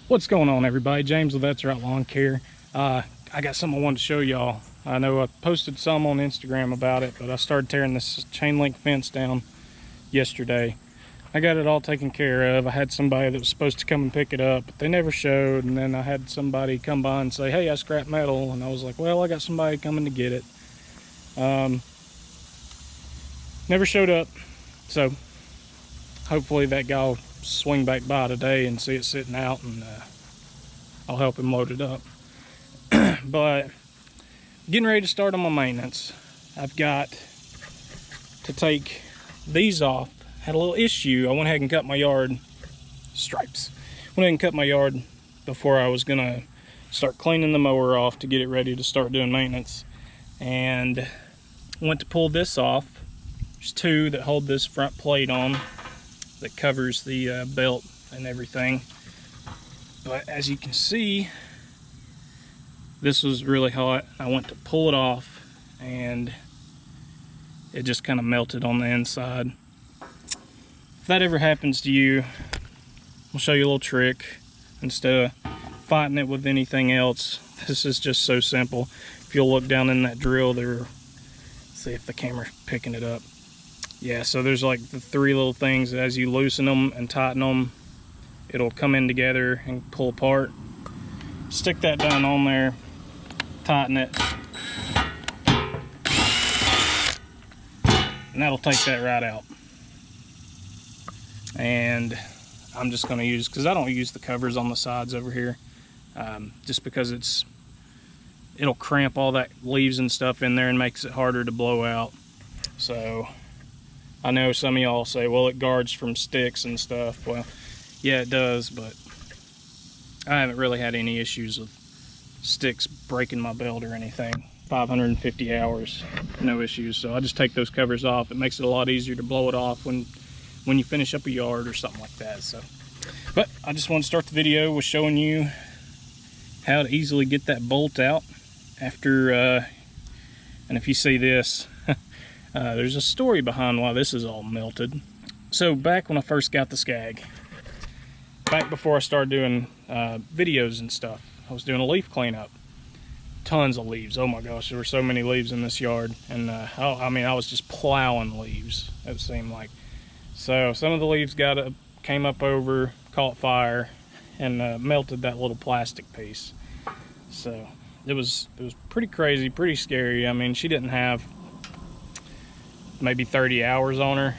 What's going on, everybody? James with That's Right Lawn Care. I got something I wanted to show y'all. I know I posted some on Instagram about it, but I started tearing this chain link fence down yesterday. I got it all taken care of. I had somebody that was supposed to come and pick it up, but they never showed. And then I had somebody come by and say, hey, I scrapped metal. And I was like, well, I got somebody coming to get it. Never showed up. So hopefully that guy will swing back by today and see it sitting out, and I'll help him load it up. But getting ready to start on my maintenance. I've got to take these off. Had a little issue. I went ahead and cut my yard stripes. Went ahead and cut my yard before I was gonna start cleaning the mower off to get it ready to start doing maintenance, and went to pull this off. There's two that hold this front plate on that covers the belt and everything. But as you can see, this was really hot. I went to pull it off and it just kind of melted on the inside. If that ever happens to you, I'll show you a little trick. Instead of fighting it with anything else, this is just so simple. If you'll look down in that drill there, see if the camera's picking it up. Yeah, so there's like the three little things that as you loosen them and tighten them, it'll come in together and pull apart. Stick that down on there, tighten it, and that'll take that right out. And I'm just going to use, because I don't use the covers on the sides over here, just because it'll cramp all that leaves and stuff in there and makes it harder to blow out. So I know some of y'all say, well, it guards from sticks and stuff. Well, yeah, it does, but I haven't really had any issues with sticks breaking my belt or anything. 550 hours, no issues. So I just take those covers off. It makes it a lot easier to blow it off when you finish up a yard or something like that. So, but I just want to start the video with showing you how to easily get that bolt out after, and if you see this, there's a story behind why this is all melted. So back when I first got the Skag, back before I started doing videos and stuff, I was doing a leaf cleanup. Tons of leaves. Oh my gosh, there were so many leaves in this yard. And I mean, I was just plowing leaves, it seemed like. So some of the leaves came up over, caught fire, and melted that little plastic piece. So it was pretty crazy, pretty scary. I mean, she didn't have maybe 30 hours on her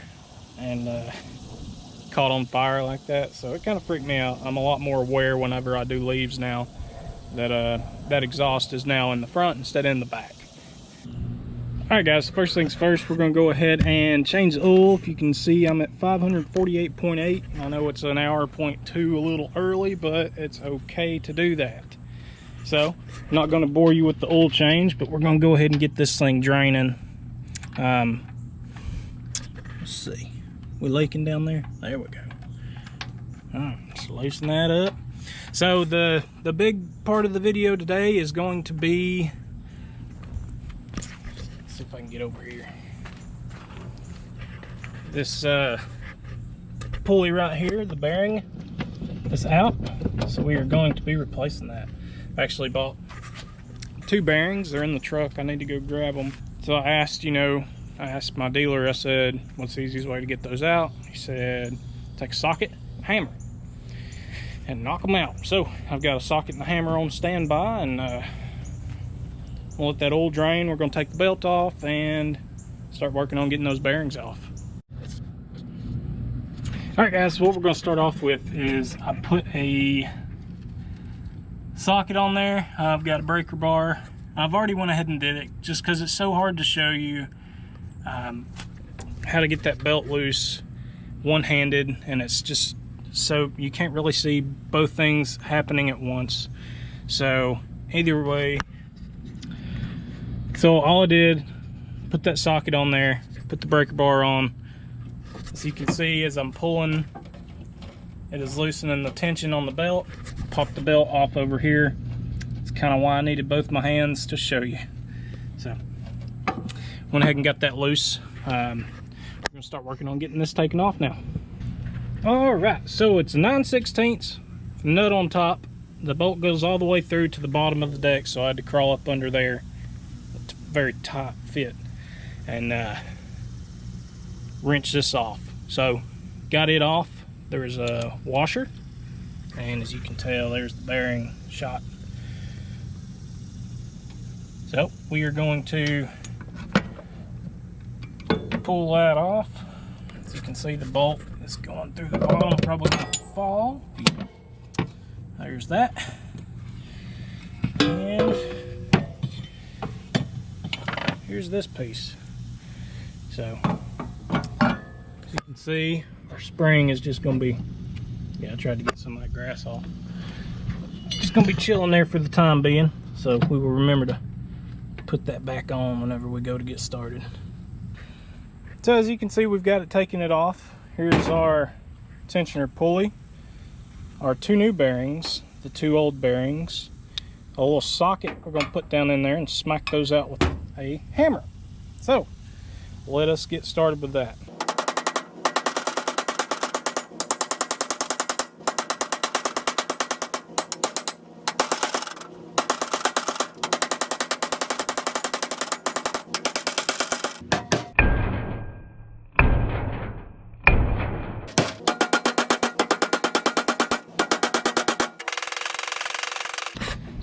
and caught on fire like that. So it kind of freaked me out. I'm a lot more aware whenever I do leaves now that that exhaust is now in the front instead of in the back. All right, guys, first things first, we're gonna go ahead and change the oil. If you can see, I'm at 548.8. I know it's an hour, 0.2 a little early, but it's okay to do that. So I'm not gonna bore you with the oil change, but we're gonna go ahead and get this thing draining. Let's see, we leaking down there? There we go. All right, let's loosen that up. So the big part of the video today is going to be, let's see if I can get over here, this pulley right here, the bearing is out, so we are going to be replacing that. I actually bought two bearings. They're in the truck. I need to go grab them. So I asked my dealer, I said, what's the easiest way to get those out? He said, take a socket, hammer, and knock them out. So I've got a socket and a hammer on standby, and we'll let that oil drain. We're gonna take the belt off and start working on getting those bearings off. All right, guys, so what we're gonna start off with is I put a socket on there. I've got a breaker bar. I've already went ahead and did it just because it's so hard to show you how to get that belt loose one-handed, and it's just so you can't really see both things happening at once. So either way, so all I did, put that socket on there, put the breaker bar on. As you can see, as I'm pulling, it is loosening the tension on the belt. Pop the belt off over here. It's kind of why I needed both my hands to show you. So went ahead and got that loose. We're gonna start working on getting this taken off now. All right, so it's 9/16 nut on top. The bolt goes all the way through to the bottom of the deck, so I had to crawl up under there. It's a very tight fit, and wrench this off. So got it off. There's a washer, and as you can tell, there's the bearing shot. So we are going to pull that off. As you can see, the bolt is going through the bottom, probably gonna fall. There's that. And here's this piece. So as you can see, our spring is just gonna be, yeah, I tried to get some of that grass off. It's gonna be chilling there for the time being, so we will remember to put that back on whenever we go to get started. So as you can see, we've got it taken it off. Here's our tensioner pulley, our two new bearings, the two old bearings, a little socket we're going to put down in there and smack those out with a hammer. So let us get started with that.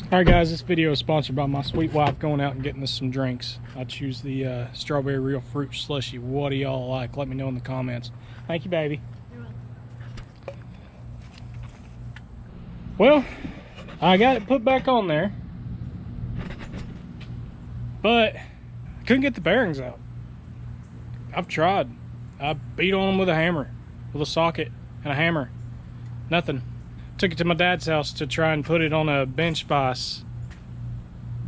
Alright guys, this video is sponsored by my sweet wife going out and getting us some drinks. I choose the strawberry real fruit slushy. What do y'all like? Let me know in the comments. Thank you, baby. You're welcome. Well, I got it put back on there, but I couldn't get the bearings out. I've tried. I beat on them with a hammer, with a socket and a hammer. Nothing. Took it to my dad's house to try and put it on a bench vise.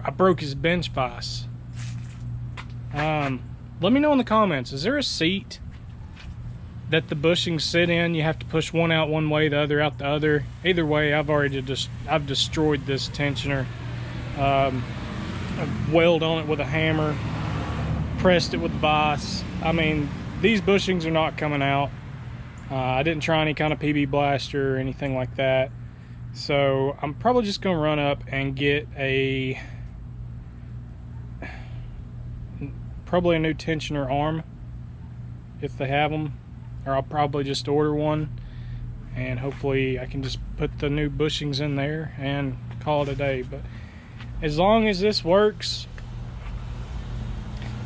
I broke his bench vise. Let me know in the comments, is there a seat that the bushings sit in? You have to push one out one way, the other out the other. Either way, I've destroyed this tensioner. I've welded on it with a hammer, pressed it with the vise. I mean, these bushings are not coming out. I didn't try any kind of PB blaster or anything like that. So I'm probably just going to run up and get probably a new tensioner arm if they have them, or I'll probably just order one, and hopefully I can just put the new bushings in there and call it a day. But as long as this works,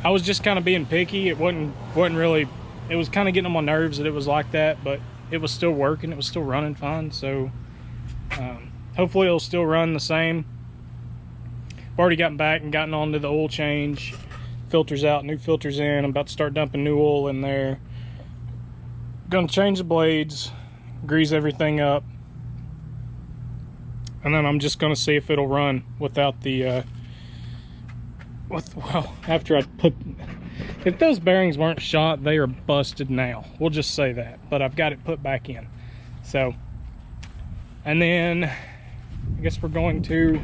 I was just kind of being picky. It wasn't really, it was kind of getting on my nerves that it was like that, but it was still working. It was still running fine. So hopefully it'll still run the same. I've already gotten back and gotten onto the oil change. Filters out, new filters in. I'm about to start dumping new oil in there. Gonna change the blades, grease everything up, and then I'm just gonna see if it'll run without the well, after I put, if those bearings weren't shot, they are busted now. We'll just say that. But I've got it put back in. So, and then I guess we're going to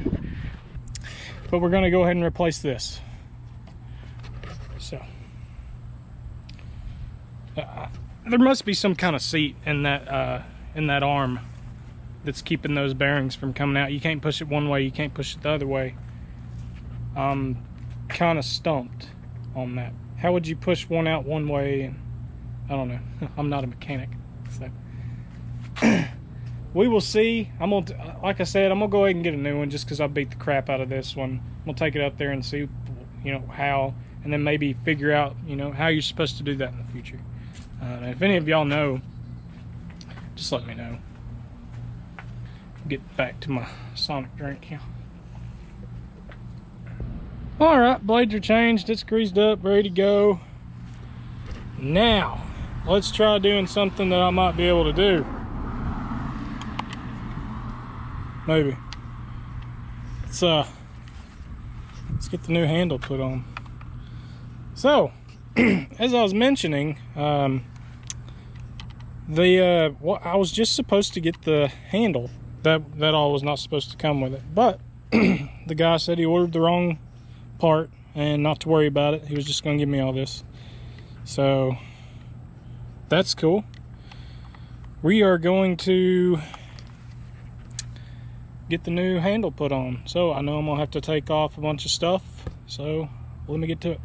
go ahead and replace this. So, there must be some kind of seat in that arm that's keeping those bearings from coming out. You can't push it one way, you can't push it the other way. Kind of stumped on that. How would you push one out one way? And I don't know. I'm not a mechanic, so we will see. I'm gonna, like I said, I'm gonna go ahead and get a new one just because I beat the crap out of this one. I'm gonna take it up there and see, you know, how, and then maybe figure out, you know, how you're supposed to do that in the future. If any of y'all know, just let me know. Get back to my Sonic drink here. Alright, blades are changed, it's greased up, ready to go. Now, let's try doing something that I might be able to do. Maybe. Let's get the new handle put on. So, as I was mentioning, I was just supposed to get the handle. That all was not supposed to come with it. But the guy said he ordered the wrong part and not to worry about it. He was just going to give me all this. So that's cool. We are going to get the new handle put on. So I know I'm gonna have to take off a bunch of stuff, so let me get to it.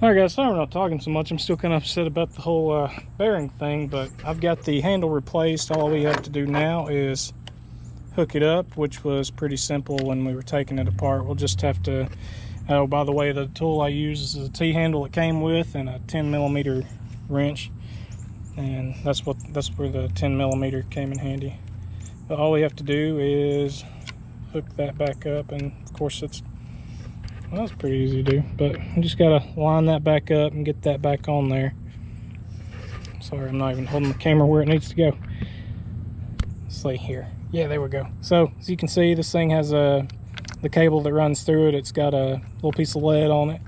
Alright guys, sorry I'm not talking so much. I'm still kind of upset about the whole bearing thing, but I've got the handle replaced. All we have to do now is hook it up, which was pretty simple when we were taking it apart. We'll just have to, oh, by the way, the tool I use is a T-handle it came with and a 10mm wrench, and that's where the 10mm came in handy. But all we have to do is hook that back up, and of course well, that's pretty easy to do, but you just gotta line that back up and get that back on there. Sorry, I'm not even holding the camera where it needs to go. Let's see here. Yeah, there we go. So as you can see, this thing has the cable that runs through it. It's got a little piece of lead on it,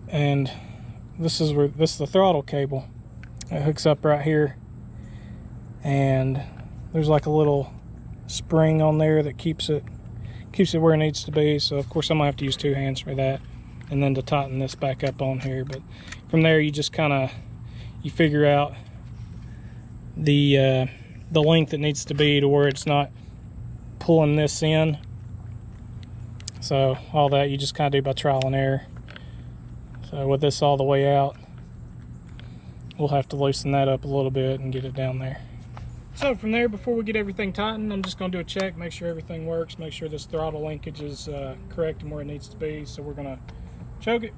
and this is the throttle cable. It hooks up right here, and there's like a little spring on there that keeps it where it needs to be. So of course I'm gonna have to use two hands for that, and then to tighten this back up on here. But from there you just you figure out the length it needs to be to where it's not pulling this in. So all that you just kind of do by trial and error. So with this all the way out, we'll have to loosen that up a little bit and get it down there. So from there, before we get everything tightened, I'm just going to do a check, make sure everything works, make sure this throttle linkage is correct and where it needs to be. So we're going to choke it,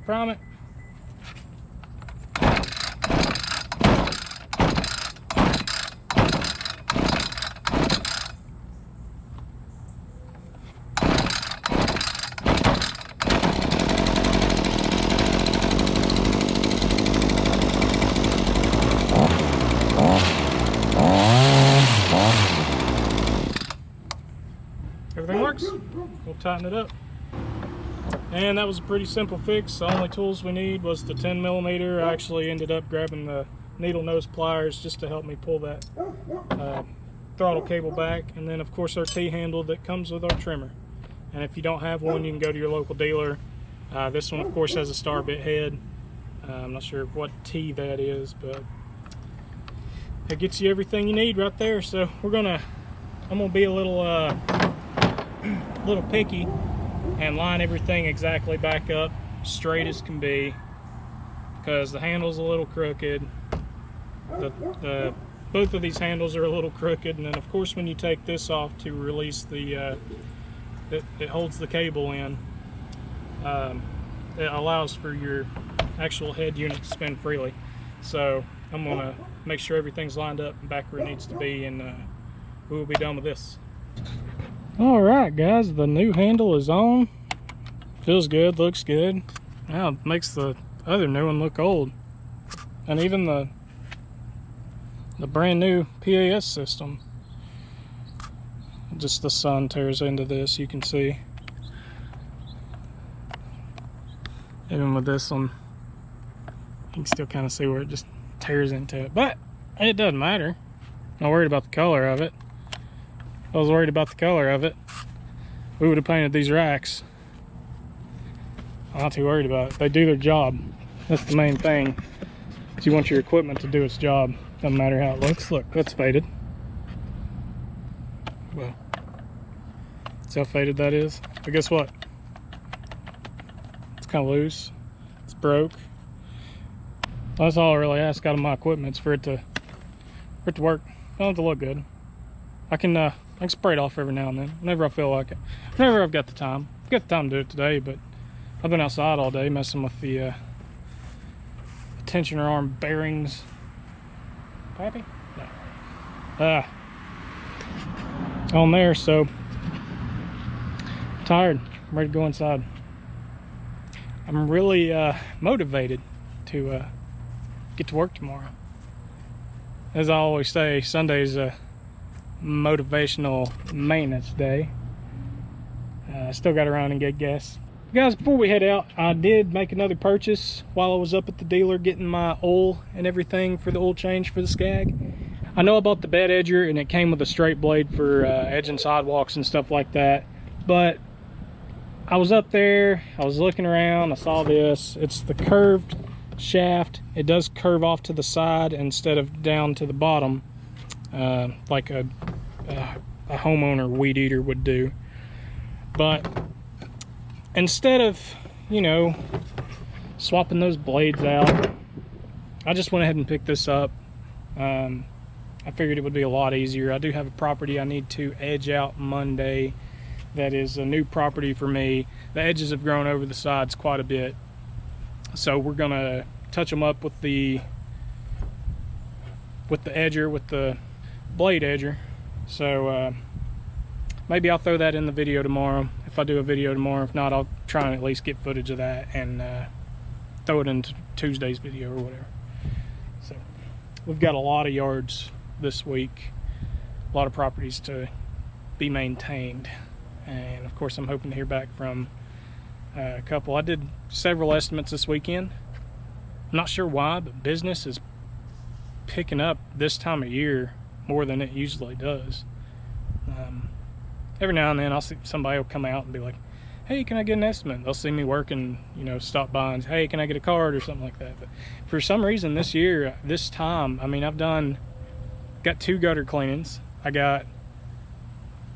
prime it. Everything works. We'll tighten it up. And that was a pretty simple fix. The only tools we need was the 10mm. I actually ended up grabbing the needle nose pliers just to help me pull that throttle cable back. And then of course our T-handle that comes with our trimmer. And if you don't have one, you can go to your local dealer. This one of course has a star bit head. I'm not sure what T that is, but it gets you everything you need right there. So I'm gonna be a little picky and line everything exactly back up straight as can be, because the handle's a little crooked. Both of these handles are a little crooked, and then of course when you take this off to release it holds the cable in, it allows for your actual head unit to spin freely. So I'm gonna make sure everything's lined up and back where it needs to be, and we will be done with this. All right guys, the new handle is on. Feels good, looks good. Now it makes the other new one look old, and even the brand new PAS system, just the sun tears into this, you can see. Even with this one, you can still kind of see where it just tears into it, but it doesn't matter. I'm not worried about the color of it. If I was worried about the color of it, we would have painted these racks. I'm not too worried about it. They do their job. That's the main thing. You want your equipment to do its job. Doesn't matter how it looks. Look, that's faded. Well, see how faded that is? But guess what? It's kind of loose. It's broke. That's all I really ask out of my equipment, is for it to work. It don't have to look good. I can spray it off every now and then, whenever I feel like it. Whenever I've got the time. I've got the time to do it today, but I've been outside all day messing with the tensioner arm bearings. Pappy? No. On there, so I'm tired. I'm ready to go inside. I'm really motivated to get to work tomorrow. As I always say, Sunday's a motivational maintenance day. Still got to run and get gas. Guys, before we head out, I did make another purchase while I was up at the dealer getting my oil and everything for the oil change for the Skag. I know I bought the bed edger and it came with a straight blade for edging sidewalks and stuff like that, but I was up there, I was looking around, I saw this. It's the curved shaft. It does curve off to the side instead of down to the bottom, like a homeowner weed eater would do. But instead of, you know, swapping those blades out, I just went ahead and picked this up. I figured it would be a lot easier. I do have a property I need to edge out Monday. That is a new property for me. The edges have grown over the sides quite a bit. So we're gonna touch them up with the edger, with the blade edger. So maybe I'll throw that in the video tomorrow. If I do a video tomorrow, if not, I'll try and at least get footage of that and throw it into Tuesday's video or whatever. So we've got a lot of yards this week, a lot of properties to be maintained, and of course I'm hoping to hear back from a couple. I did several estimates this weekend. I'm not sure why, but business is picking up this time of year more than it usually does. Every now and then I'll see somebody will come out and be like, hey, can I get an estimate? They'll see me working, you know, stop by and say, hey, can I get a card or something like that. But for some reason this year, this time, I mean, I've got 2 gutter cleanings. I got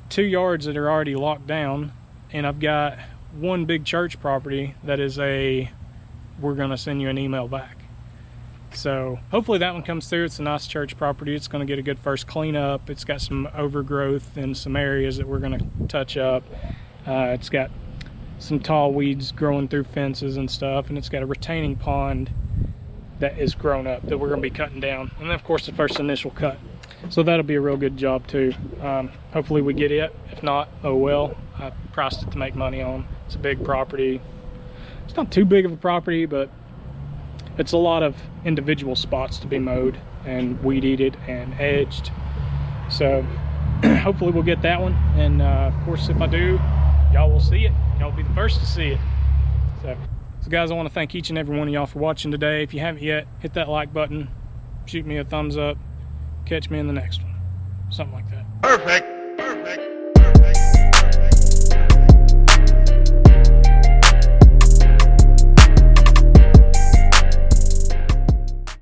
2 yards that are already locked down, and I've got 1 big church property that is we're gonna send you an email back. So hopefully that one comes through. It's a nice church property. It's gonna get a good first cleanup. It's got some overgrowth in some areas that we're gonna touch up. It's got some tall weeds growing through fences and stuff, and it's got a retaining pond that is grown up that we're gonna be cutting down. And then of course the first initial cut. So that'll be a real good job too. Hopefully we get it. If not, oh well. I priced it to make money on. It's a big property. It's not too big of a property, but it's a lot of individual spots to be mowed and weed eated and edged. So hopefully we'll get that one. And of course, if I do, y'all will see it. Y'all will be the first to see it. So guys, I want to thank each and every one of y'all for watching today. If you haven't yet, hit that like button, shoot me a thumbs up, catch me in the next one, something like that. Perfect.